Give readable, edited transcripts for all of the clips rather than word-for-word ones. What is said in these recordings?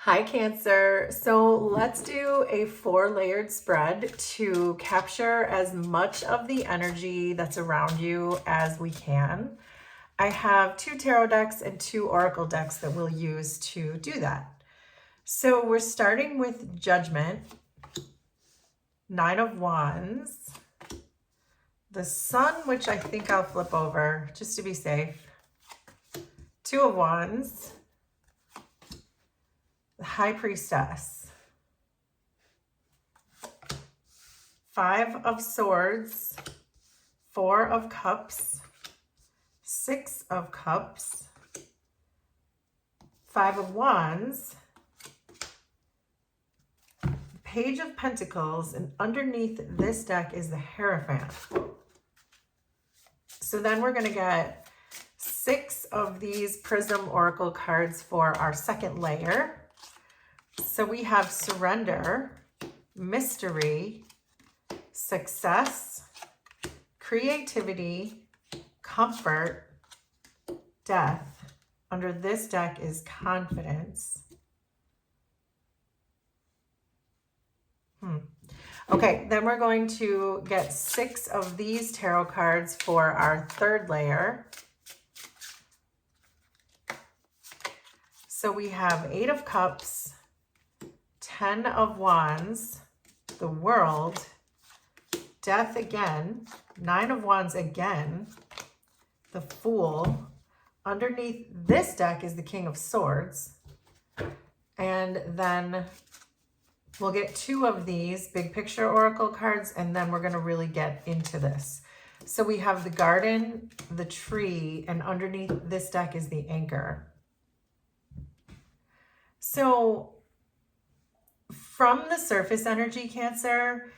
Hi, Cancer. So let's do a 4-layered spread to capture as much of the energy that's around you as we can. I have 2 tarot decks and 2 oracle decks that we'll use to do that. So we're starting with Judgment, 9 of Wands, the Sun, which I think I'll flip over just to be safe, 2 of Wands, the High Priestess, 5 of Swords, 4 of Cups, 6 of Cups, 5 of Wands, Page of Pentacles, and underneath this deck is the Hierophant. So then we're going to get 6 of these Prism Oracle cards for our second layer. So we have Surrender, Mystery, Success, Creativity, Comfort, Death. Under this deck is Confidence. Okay, then we're going to get 6 of these tarot cards for our third layer. So we have 8 of Cups, 10 of Wands, the World, Death again, 9 of Wands again, the Fool. Underneath this deck is the King of Swords. And then we'll get 2 of these big picture oracle cards, and then we're going to really get into this. So we have the Garden, the Tree, and underneath this deck is the Anchor. So from the surface energy, Cancer,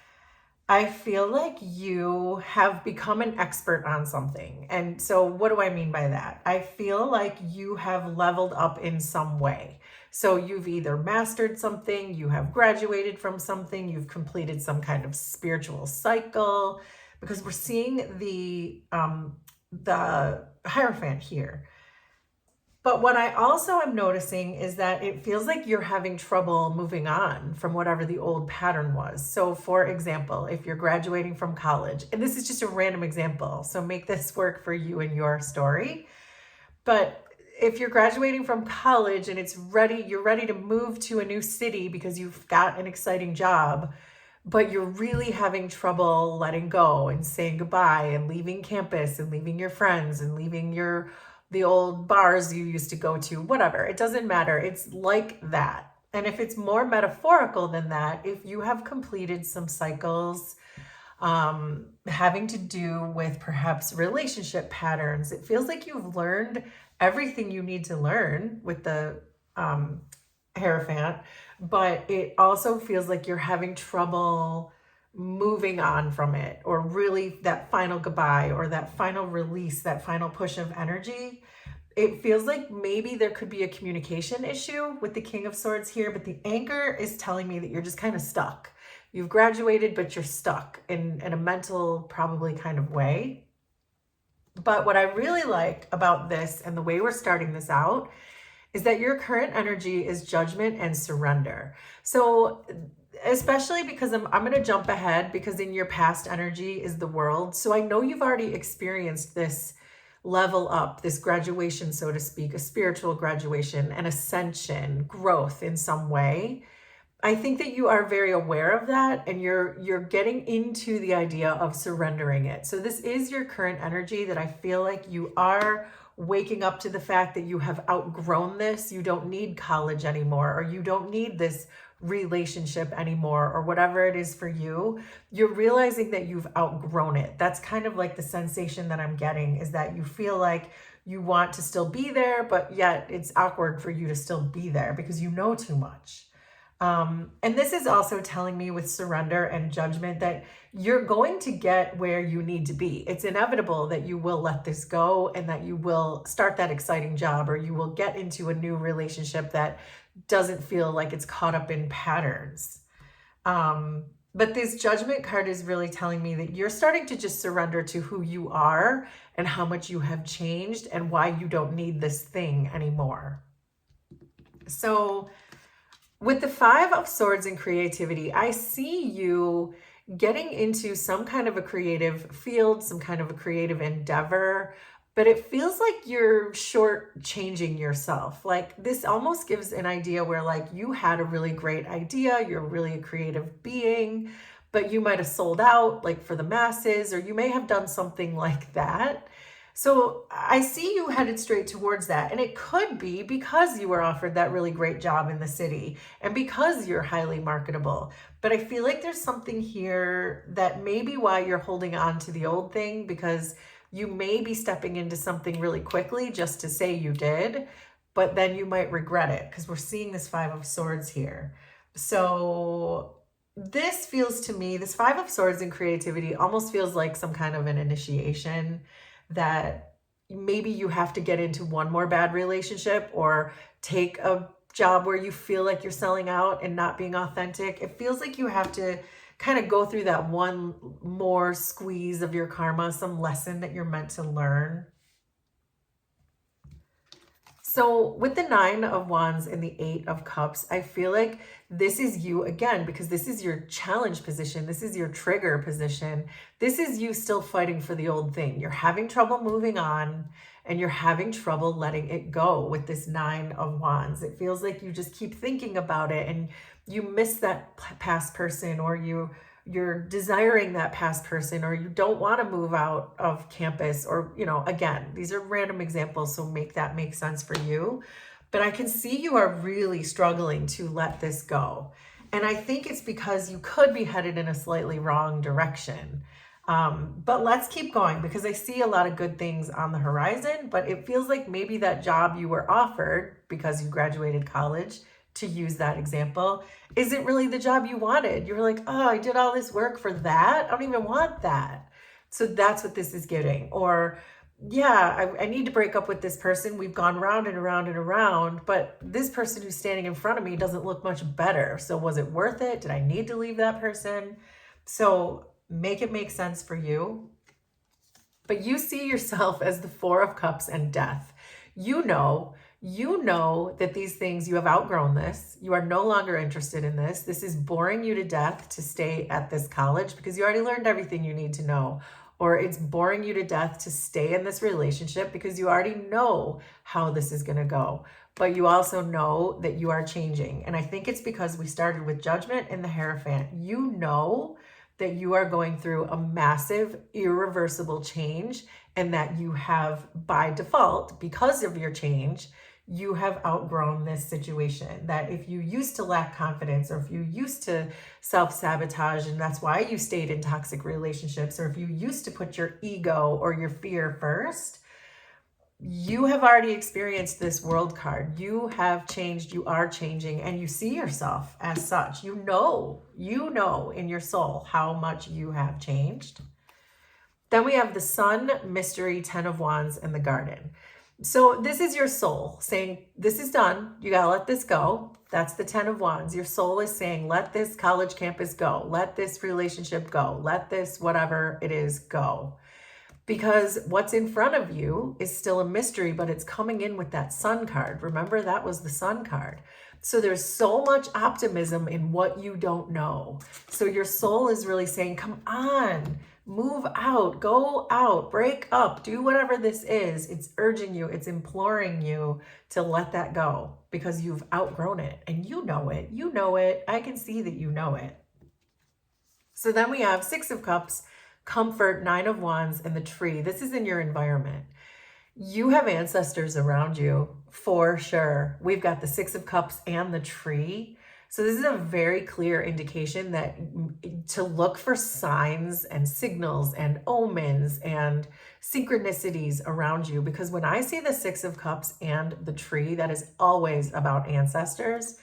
I feel like you have become an expert on something. And so what do I mean by that? I feel like you have leveled up in some way. So you've either mastered something, you have graduated from something, you've completed some kind of spiritual cycle, because we're seeing the Hierophant here. But what I also am noticing is that it feels like you're having trouble moving on from whatever the old pattern was. So for example, if you're graduating from college, and this is just a random example, so make this work for you and your story. But if you're graduating from college and you're ready to move to a new city because you've got an exciting job, but you're really having trouble letting go and saying goodbye and leaving campus and leaving your friends and leaving the old bars you used to go to, whatever. It doesn't matter. It's like that. And if it's more metaphorical than that, if you have completed some cycles having to do with perhaps relationship patterns, it feels like you've learned everything you need to learn with the Hierophant, but it also feels like you're having trouble moving on from it, or really that final goodbye or that final release, that final push of energy. It feels like maybe there could be a communication issue with the King of Swords here, but the Anchor is telling me that you're just kind of stuck. You've graduated, but you're stuck in a mental, probably kind of way. But what I really like about this and the way we're starting this out is that your current energy is Judgment and Surrender. So especially because I'm going to jump ahead, because in your past energy is the World. So I know you've already experienced this level up, this graduation, so to speak, a spiritual graduation, an ascension, growth in some way. I think that you are very aware of that, and you're getting into the idea of surrendering it. So this is your current energy that I feel like you are waking up to the fact that you have outgrown this. You don't need college anymore, or you don't need this relationship anymore, or whatever it is for you. You're realizing that you've outgrown it. That's kind of like the sensation that I'm getting, is that you feel like you want to still be there, but yet it's awkward for you to still be there because you know too much. And this is also telling me with Surrender and Judgment that you're going to get where you need to be. It's inevitable that you will let this go, and that you will start that exciting job, or you will get into a new relationship that doesn't feel like it's caught up in patterns. But this Judgment card is really telling me that you're starting to just surrender to who you are and how much you have changed and why you don't need this thing anymore. So With the Five of Swords and creativity, I see you getting into some kind of a creative field, some kind of a creative endeavor, but it feels like you're short-changing yourself. Like this almost gives an idea where like you had a really great idea, you're really a creative being, but you might have sold out like for the masses, or you may have done something like that. So I see you headed straight towards that. And it could be because you were offered that really great job in the city and because you're highly marketable. But I feel like there's something here that may be why you're holding on to the old thing, because you may be stepping into something really quickly just to say you did, but then you might regret it because we're seeing this Five of Swords here. So this feels to me, this Five of Swords and creativity almost feels like some kind of an initiation that maybe you have to get into one more bad relationship or take a job where you feel like you're selling out and not being authentic. It feels like you have to kind of go through that one more squeeze of your karma, some lesson that you're meant to learn. So with the Nine of Wands and the Eight of Cups, I feel like this is you again, because this is your challenge position. This is your trigger position. This is you still fighting for the old thing. You're having trouble moving on and you're having trouble letting it go with this Nine of Wands. It feels like you just keep thinking about it and you miss that past person, or you're desiring that past person, or you don't want to move out of campus, or, again, these are random examples, so make that make sense for you. But I can see you are really struggling to let this go. And I think it's because you could be headed in a slightly wrong direction. But let's keep going, because I see a lot of good things on the horizon, but it feels like maybe that job you were offered because you graduated college, to use that example, isn't really the job you wanted. You're like, oh, I did all this work for that. I don't even want that. So that's what this is getting. Or, yeah, I need to break up with this person. We've gone round and around and around, but this person who's standing in front of me doesn't look much better. So was it worth it? Did I need to leave that person? So make it make sense for you. But you see yourself as the Four of Cups and Death. You know that these things, you have outgrown this. You are no longer interested in this. This is boring you to death to stay at this college because you already learned everything you need to know. Or it's boring you to death to stay in this relationship because you already know how this is going to go. But you also know that you are changing. And I think it's because we started with Judgment and the Hierophant. You know that you are going through a massive, irreversible change, and that you have, by default, because of your change, you have outgrown this situation. That if you used to lack confidence, or if you used to self-sabotage, and that's why you stayed in toxic relationships, or if you used to put your ego or your fear first, you have already experienced this world card. You have changed, you are changing, and you see yourself as such. You know in your soul how much you have changed. Then we have the Sun, Mystery, Ten of Wands, and the Garden. So this is your soul saying, this is done. You gotta let this go. That's the Ten of Wands. Your soul is saying, let this college campus go. Let this relationship go. Let this whatever it is go. Because what's in front of you is still a mystery, but it's coming in with that Sun card. Remember, that was the Sun card. So there's so much optimism in what you don't know. So your soul is really saying, come on, move out, go out, break up, do whatever this is. It's urging you, it's imploring you to let that go because you've outgrown it, and you know it. You know it. I can see that you know it. So then we have Six of Cups, Comfort, Nine of Wands, and the Tree. This is in your environment. You have ancestors around you for sure. We've got the Six of Cups and the Tree. So this is a very clear indication that to look for signs and signals and omens and synchronicities around you, because when I see the Six of Cups and the Tree, that is always about ancestors.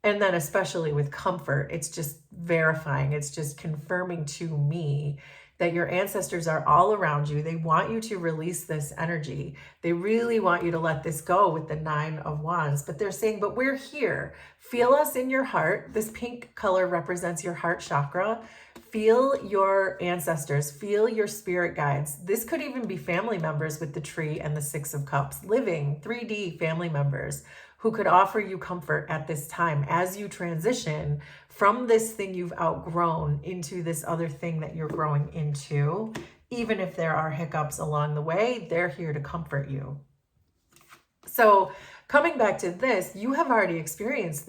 And then especially with Comfort, it's just verifying, it's just confirming to me that your ancestors are all around you. They want you to release this energy. They really want you to let this go with the Nine of Wands. But they're saying, but we're here. Feel us in your heart. This pink color represents your heart chakra. Feel your ancestors. Feel your spirit guides. This could even be family members with the Tree and the Six of Cups. Living 3D family members who could offer you comfort at this time as you transition from this thing you've outgrown into this other thing that you're growing into. Even if there are hiccups along the way, they're here to comfort you. So coming back to this, you have already experienced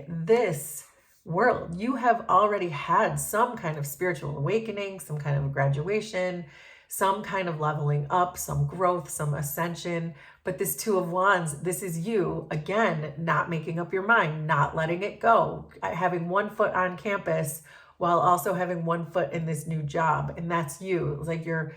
this world. You have already had some kind of spiritual awakening, some kind of graduation, some kind of leveling up, some growth, some ascension. But this Two of Wands, this is you, again, not making up your mind, not letting it go, having one foot on campus while also having one foot in this new job. And that's you. Like you're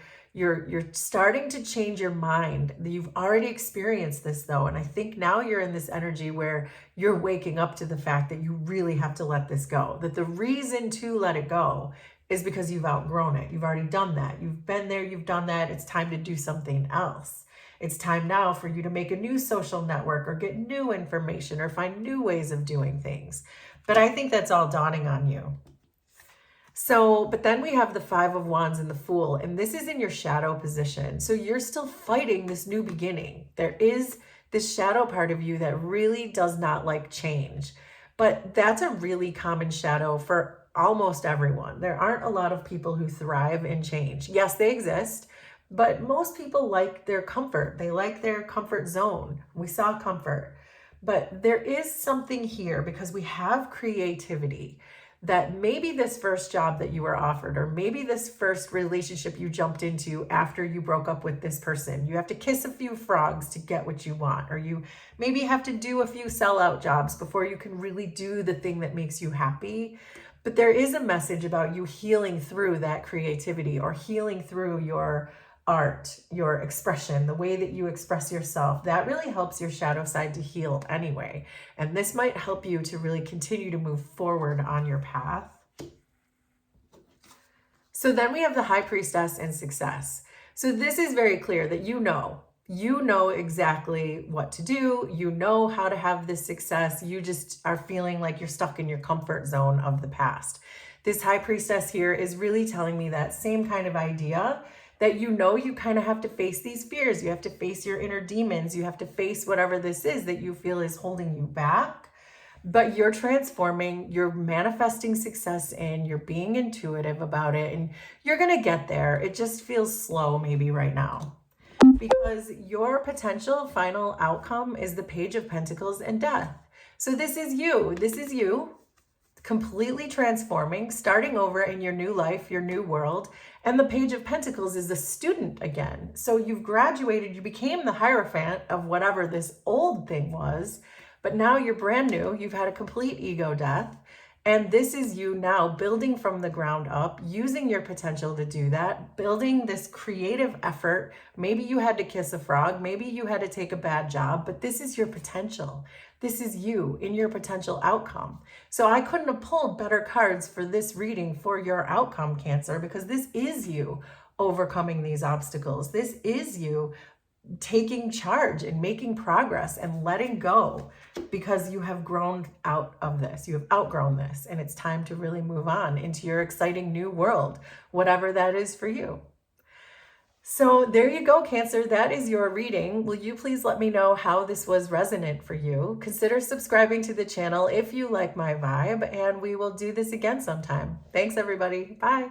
starting to change your mind. You've already experienced this though. And I think now you're in this energy where you're waking up to the fact that you really have to let this go. That the reason to let it go is because you've outgrown it. You've already done that. You've been there, you've done that. It's time to do something else. It's time now for you to make a new social network or get new information or find new ways of doing things. But I think that's all dawning on you. So, but then we have the Five of Wands and the Fool, and this is in your shadow position. So you're still fighting this new beginning. There is this shadow part of you that really does not like change, but that's a really common shadow for almost everyone. There aren't a lot of people who thrive in change. Yes, they exist, but most people like their comfort. They like their comfort zone. We saw comfort, but there is something here because we have creativity. That maybe this first job that you were offered, or maybe this first relationship you jumped into after you broke up with this person, you have to kiss a few frogs to get what you want, or you maybe have to do a few sellout jobs before you can really do the thing that makes you happy. But there is a message about you healing through that creativity, or healing through your art, your expression, the way that you express yourself. That really helps your shadow side to heal anyway. And this might help you to really continue to move forward on your path. So then we have the High Priestess and Success. So this is very clear that you know exactly what to do. You know how to have this success. You just are feeling like you're stuck in your comfort zone of the past. This High Priestess here is really telling me that same kind of idea, that you kind of have to face these fears. You have to face your inner demons. You have to face whatever this is that you feel is holding you back. But you're transforming, you're manifesting success, and you're being intuitive about it. And you're going to get there. It just feels slow maybe right now. Because your potential final outcome is the Page of Pentacles and Death. So this is you. This is you completely transforming, starting over in your new life, your new world. And the Page of Pentacles is the student again. So you've graduated, you became the Hierophant of whatever this old thing was, but now you're brand new. You've had a complete ego death. And this is you now building from the ground up, using your potential to do that, building this creative effort. Maybe you had to kiss a frog, maybe you had to take a bad job, but this is your potential. This is you in your potential outcome. So I couldn't have pulled better cards for this reading for your outcome, Cancer, because this is you overcoming these obstacles. This is you taking charge and making progress and letting go, because you have grown out of this. You have outgrown this, and it's time to really move on into your exciting new world, whatever that is for you. So there you go, Cancer. That is your reading. Will you please let me know how this was resonant for you? Consider subscribing to the channel if you like my vibe, and we will do this again sometime. Thanks, everybody. Bye.